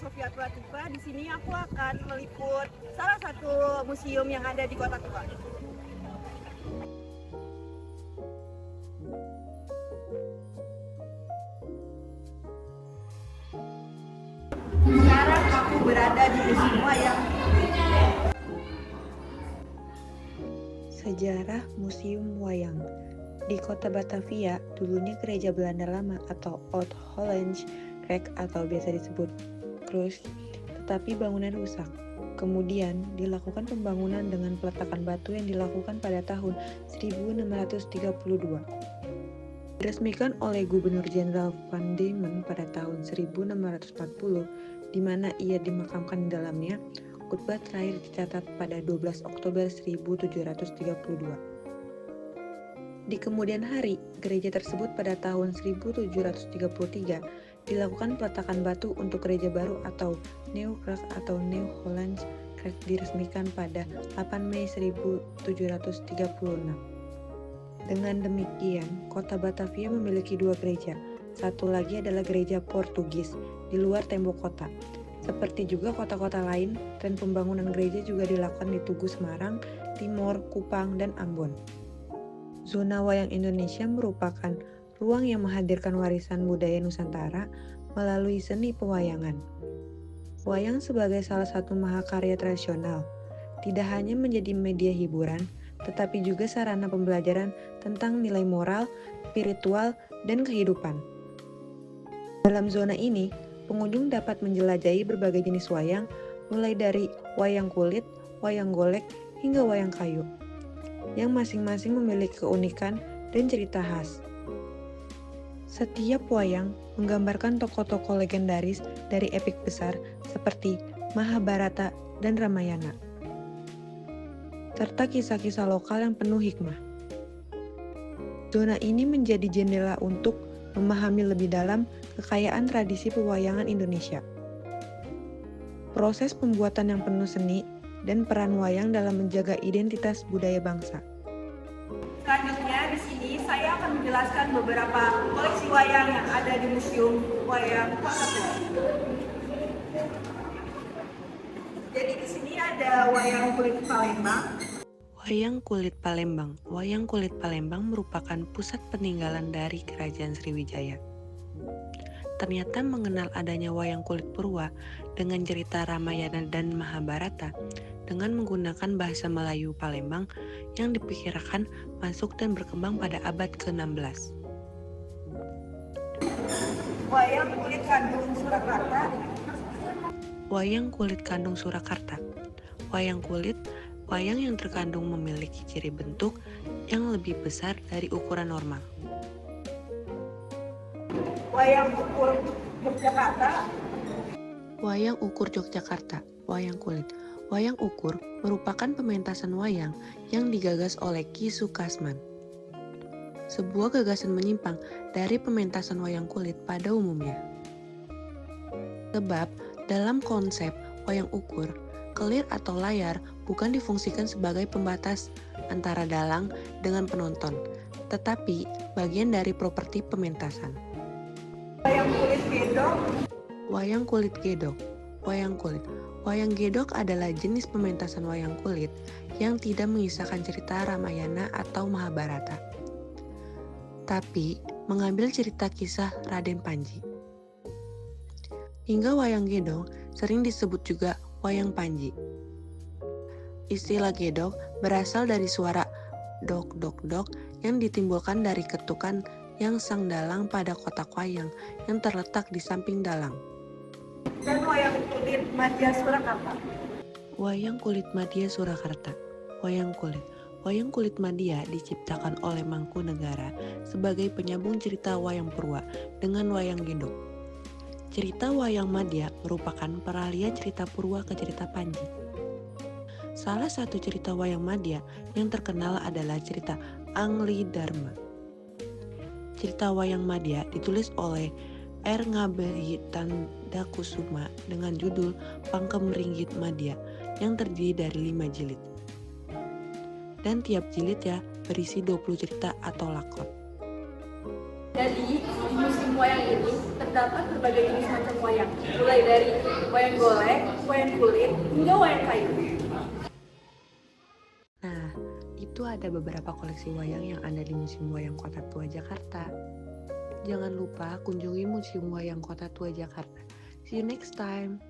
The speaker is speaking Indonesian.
Sofia Latifah. Di sini aku akan meliput salah satu museum yang ada di Kota Tua. Sekarang aku berada di Museum Wayang. Sejarah Museum Wayang. Di kota Batavia, dulunya gereja Belanda lama atau Oud Hollands Kerk atau biasa disebut Kruis, tetapi bangunan rusak. Kemudian dilakukan pembangunan dengan peletakan batu yang dilakukan pada tahun 1632. Diresmikan oleh Gubernur Jenderal Van Diemen pada tahun 1640, di mana ia dimakamkan di dalamnya. Khotbah terakhir dicatat pada 12 Oktober 1732. Di kemudian hari, gereja tersebut pada tahun 1733 dilakukan peletakan batu untuk gereja baru atau Nieuw Kerk atau Nieuw Hollands Kerk diresmikan pada 8 Mei 1736. Dengan demikian, kota Batavia memiliki dua gereja. Satu lagi adalah gereja Portugis di luar tembok kota. Seperti juga kota-kota lain, tren pembangunan gereja juga dilakukan di Tugu Semarang, Timor, Kupang, dan Ambon. Zona Wayang Indonesia merupakan ruang yang menghadirkan warisan budaya Nusantara melalui seni pewayangan. Wayang sebagai salah satu mahakarya tradisional, tidak hanya menjadi media hiburan, tetapi juga sarana pembelajaran tentang nilai moral, spiritual, dan kehidupan. Dalam zona ini, pengunjung dapat menjelajahi berbagai jenis wayang, mulai dari wayang kulit, wayang golek, hingga wayang kayu, yang masing-masing memiliki keunikan dan cerita khas. Setiap wayang menggambarkan tokoh-tokoh legendaris dari epik besar seperti Mahabharata dan Ramayana, serta kisah-kisah lokal yang penuh hikmah. Zona ini menjadi jendela untuk memahami lebih dalam kekayaan tradisi pewayangan Indonesia. Proses pembuatan yang penuh seni dan peran wayang dalam menjaga identitas budaya bangsa. Selanjutnya di sini saya akan menjelaskan beberapa koleksi wayang yang ada di Museum Wayang Kota Tua. Jadi di sini ada wayang kulit Palembang. Wayang kulit Palembang. Wayang kulit Palembang merupakan pusat peninggalan dari Kerajaan Sriwijaya. Ternyata mengenal adanya wayang kulit Purwa dengan cerita Ramayana dan Mahabharata dengan menggunakan bahasa Melayu Palembang yang diperkirakan masuk dan berkembang pada abad ke-16. Wayang kulit Kandung Surakarta. Wayang kulit Kandung Surakarta. Wayang kulit, wayang yang terkandung memiliki ciri bentuk yang lebih besar dari ukuran normal. Wayang ukur Yogyakarta. Wayang ukur Yogyakarta. Wayang kulit. Wayang ukur merupakan pementasan wayang yang digagas oleh Ki Sukasman. Sebuah gagasan menyimpang dari pementasan wayang kulit pada umumnya. Sebab dalam konsep wayang ukur, kelir atau layar bukan difungsikan sebagai pembatas antara dalang dengan penonton, tetapi bagian dari properti pementasan. Wayang kulit gedok. Wayang kulit gedok. Wayang kulit. Wayang gedok adalah jenis pementasan wayang kulit yang tidak mengisahkan cerita Ramayana atau Mahabharata, tapi mengambil cerita kisah Raden Panji. Hingga wayang gedok sering disebut juga wayang Panji. Istilah gedok berasal dari suara dok dok dok yang ditimbulkan dari ketukan yang sang dalang pada kotak wayang yang terletak di samping dalang. Dan wayang kulit Madya Surakarta. Wayang kulit Madya Surakarta. Wayang kulit. Wayang kulit Madya diciptakan oleh Mangkunegara sebagai penyambung cerita wayang Purwa dengan wayang gedok. Cerita wayang Madya merupakan peralihan cerita Purwa ke cerita Panji. Salah satu cerita wayang Madya yang terkenal adalah cerita Angli Dharma. Cerita wayang Madya ditulis oleh R. Ngabehi Tandakusuma dengan judul Pangkem Ringgit Madya yang terdiri dari 5 jilid. Dan tiap jilid berisi 20 cerita atau lakon. Jadi di musim wayang ini terdapat berbagai jenis macam wayang, mulai dari wayang golek, wayang kulit, hingga wayang kayu. Nah, itu ada beberapa koleksi wayang yang ada di Museum Wayang Kota Tua Jakarta. Jangan lupa kunjungi Museum Wayang Kota Tua Jakarta. See you next time.